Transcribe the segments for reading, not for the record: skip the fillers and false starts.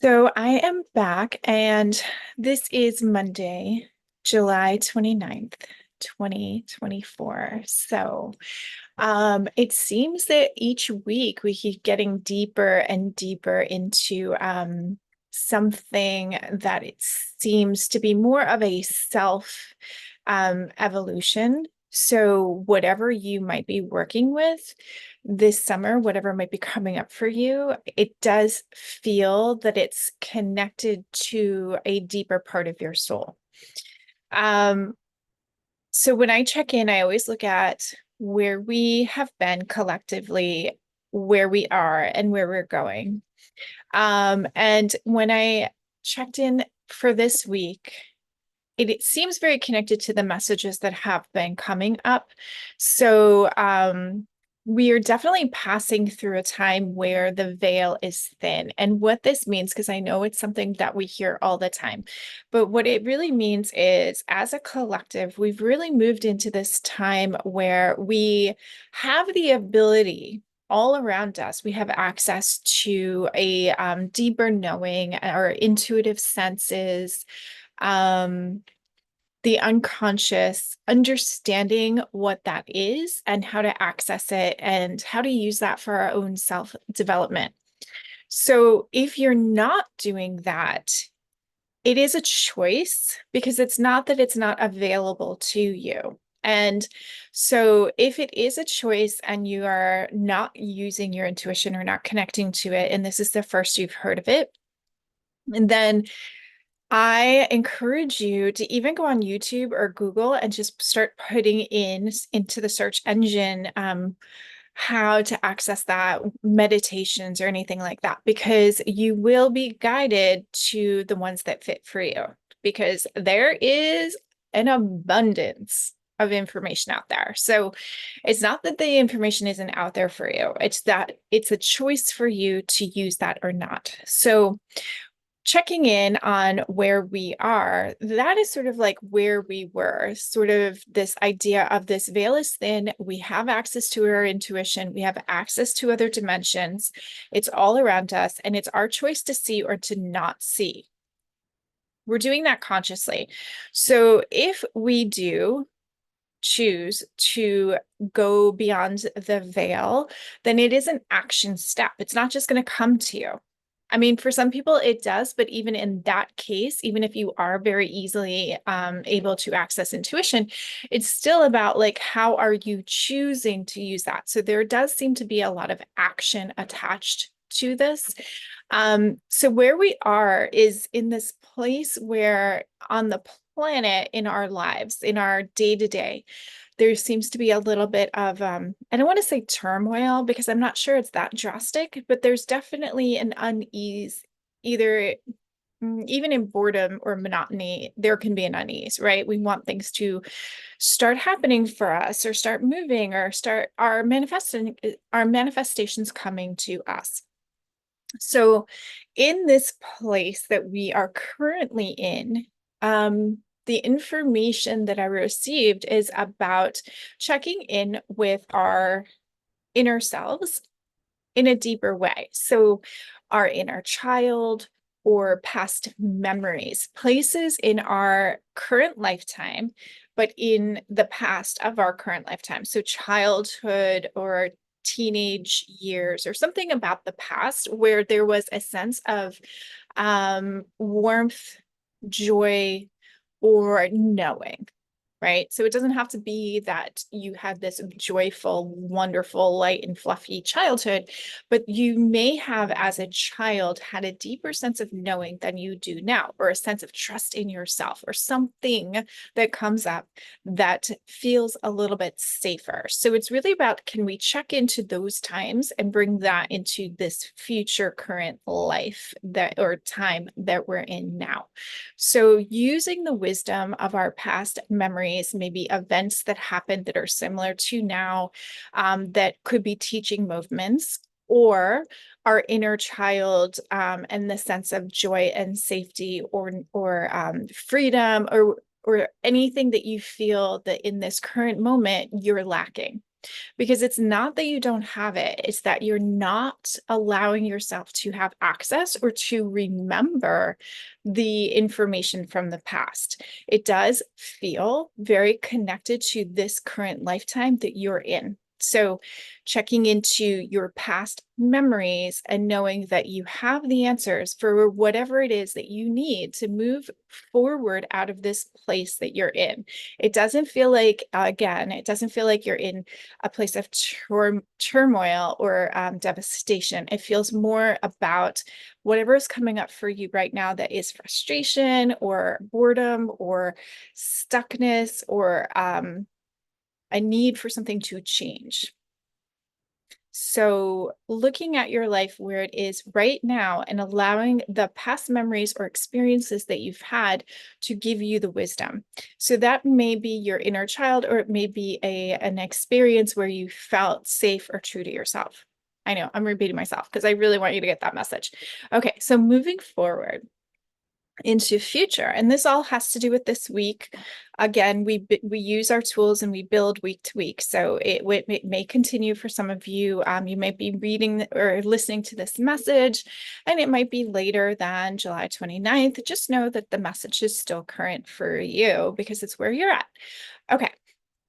So I am back, and this is Monday, July 29th, 2024. It seems that each week we keep getting deeper and deeper into something that it seems to be more of a self evolution. So whatever you might be working with this summer, whatever might be coming up for you, it does feel that it's connected to a deeper part of your soul. Um, so when I check in, I always look at where we have been collectively, where we are, and where we're going. And when I checked in for this week, it seems very connected to the messages that have been coming up. So we are definitely passing through a time where the veil is thin. And what this means, because I know it's something that we hear all the time, but what it really means is as a collective, we've really moved into this time where we have the ability all around us. We have access to a deeper knowing, our intuitive senses, um, the unconscious, understanding what that is and how to access it and how to use that for our own self development. So, if you're not doing that, it is a choice because it's not that it's not available to you. And so, if it is a choice and you are not using your intuition or not connecting to it, and this is the first you've heard of it, and then I encourage you to even go on YouTube or Google and just start putting into the search engine how to access that, meditations or anything like that, because you will be guided to the ones that fit for you, because there is an abundance of information out there. So it's not that the information isn't out there for you, it's that it's a choice for you to use that or not. So checking in on where we are, that is sort of like where we were, sort of this idea of this veil is thin. We have access to our intuition, we have access to other dimensions. It's all around us, and it's our choice to see or to not see. We're doing that consciously. So if we do choose to go beyond the veil, then it is an action step. It's not just going to come to you. I mean, for some people it does, but even in that case, even if you are very easily able to access intuition, it's still about like, how are you choosing to use that? So there does seem to be a lot of action attached to this. So where we are is in this place where on the planet, in our lives, in our day to day, there seems to be a little bit of I don't want to say turmoil because I'm not sure it's that drastic, but there's definitely an unease, either even in boredom or monotony, there can be an unease, right? We want things to start happening for us or start moving or start our manifestations coming to us. So in this place that we are currently in, the information that I received is about checking in with our inner selves in a deeper way. So our inner child or past memories, places in our current lifetime, but in the past of our current lifetime. So childhood or teenage years or something about the past where there was a sense of warmth, joy, or knowing, right? So it doesn't have to be that you had this joyful, wonderful, light and fluffy childhood, but you may have, as a child, had a deeper sense of knowing than you do now, or a sense of trust in yourself, or something that comes up that feels a little bit safer. So it's really about, can we check into those times and bring that into this future current life that or time that we're in now? So using the wisdom of our past memories, maybe events that happened that are similar to now, that could be teaching movements, or our inner child, and the sense of joy and safety, or freedom, or anything that you feel that in this current moment you're lacking. because it's not that you don't have it, it's that you're not allowing yourself to have access or to remember the information from the past. It does feel very connected to this current lifetime that you're in. So checking into your past memories and knowing that you have the answers for whatever it is that you need to move forward out of this place that you're in. It doesn't feel like, again, it doesn't feel like you're in a place of turmoil or devastation. It feels more about whatever is coming up for you right now that is frustration or boredom or stuckness or a need for something to change. So, looking at your life where it is right now and allowing the past memories or experiences that you've had to give you the wisdom. So, that may be your inner child, or it may be an experience where you felt safe or true to yourself. I know I'm repeating myself because I really want you to get that message. Okay, so moving forward into future, and this all has to do with this week. Again, we use our tools and we build week to week, so it may continue for some of you. You might be reading or listening to this message and it might be later than July 29th. Just know that the message is still current for you because it's where you're at. Okay,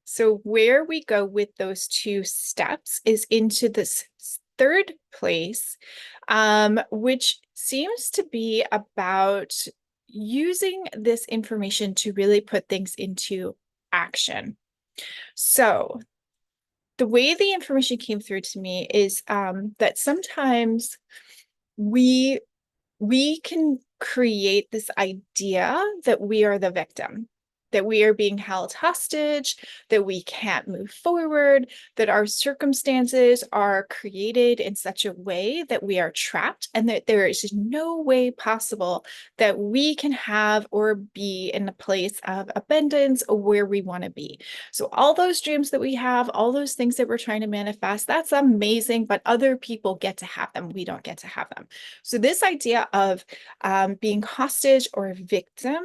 so where we go with those two steps is into this third place, which seems to be about using this information to really put things into action. So the way the information came through to me is that sometimes we can create this idea that we are the victim, that we are being held hostage, that we can't move forward, that our circumstances are created in such a way that we are trapped, and that there is no way possible that we can have or be in a place of abundance or where we want to be. So all those dreams that we have, all those things that we're trying to manifest, that's amazing, but other people get to have them. We don't get to have them. So this idea of being hostage or victim,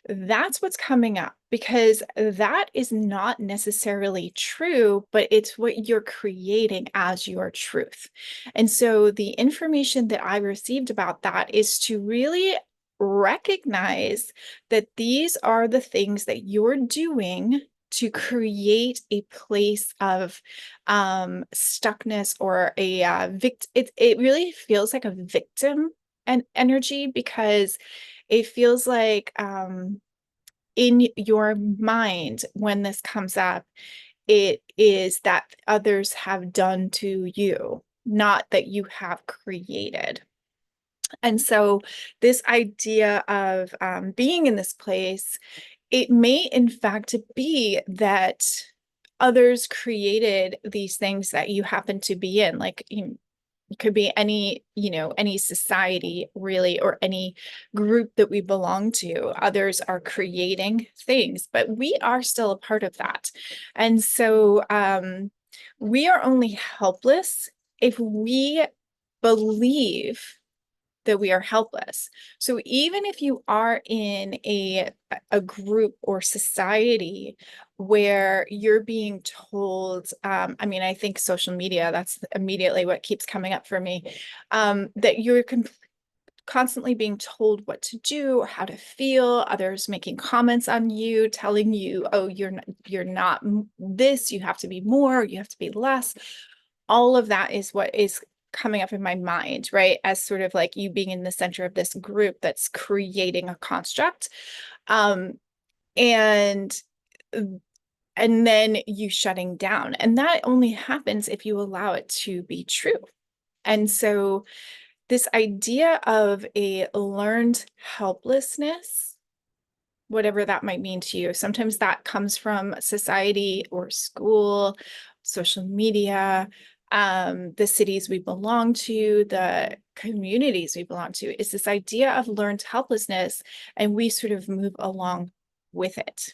that's what's coming up, because that is not necessarily true, but it's what you're creating as your truth. And so the information that I received about that is to really recognize that these are the things that you're doing to create a place of stuckness or a it really feels like a victim and energy, because it feels like in your mind when this comes up, it is that others have done to you, not that you have created. And so this idea of being in this place, it may in fact be that others created these things that you happen to be in. Like, it could be any, any society really, or any group that we belong to. Others are creating things, but we are still a part of that. And so we are only helpless if we believe that we are helpless. So even if you are in a group or society where you're being told, I mean, I think social media, that's immediately what keeps coming up for me, that you're constantly being told what to do, how to feel, others making comments on you, telling you, oh, you're not this, you have to be more, you have to be less. All of that is what is coming up in my mind, right? As sort of like you being in the center of this group that's creating a construct. And then you shutting down. And that only happens if you allow it to be true. And so this idea of a learned helplessness, whatever that might mean to you, sometimes that comes from society or school, social media, the cities we belong to, the communities we belong to, is this idea of learned helplessness, and we sort of move along with it.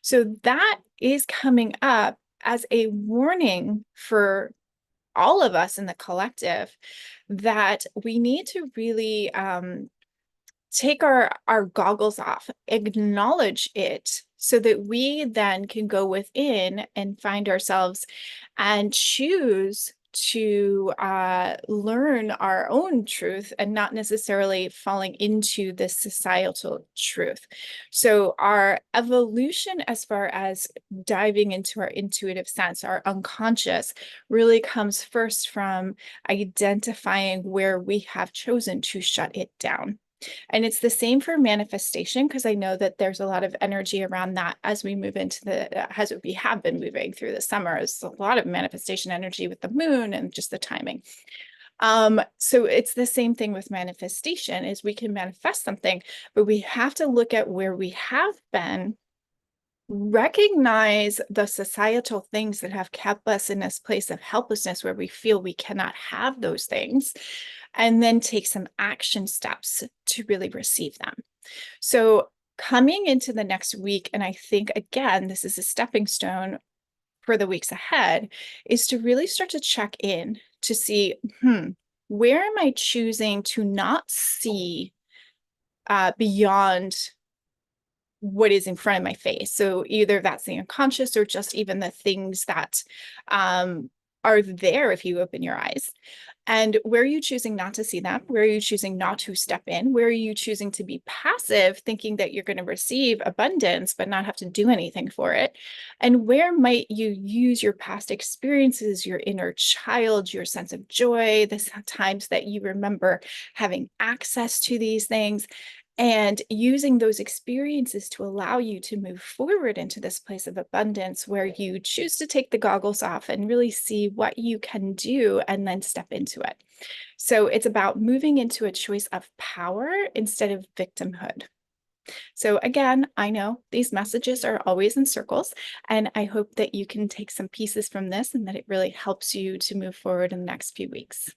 So that is coming up as a warning for all of us in the collective, that we need to really take our goggles off, acknowledge it, so that we then can go within and find ourselves and choose to learn our own truth and not necessarily falling into this societal truth. So, our evolution, as far as diving into our intuitive sense, our unconscious, really comes first from identifying where we have chosen to shut it down. And it's the same for manifestation, because I know that there's a lot of energy around that as we move into as we have been moving through the summer. There's a lot of manifestation energy with the moon and just the timing. So it's the same thing with manifestation, is we can manifest something, but we have to look at where we have been, recognize the societal things that have kept us in this place of helplessness where we feel we cannot have those things, and then take some action steps to really receive them. So, coming into the next week, and I think again, this is a stepping stone for the weeks ahead, is to really start to check in to see, where am I choosing to not see beyond what is in front of my face? So either that's the unconscious or just even the things that are there if you open your eyes. And where are you choosing not to see them? Where are you choosing not to step in? Where are you choosing to be passive, thinking that you're going to receive abundance, but not have to do anything for it? And where might you use your past experiences, your inner child, your sense of joy, the times that you remember having access to these things, and using those experiences to allow you to move forward into this place of abundance where you choose to take the goggles off and really see what you can do and then step into it. So it's about moving into a choice of power instead of victimhood. So again, I know these messages are always in circles, and I hope that you can take some pieces from this and that it really helps you to move forward in the next few weeks.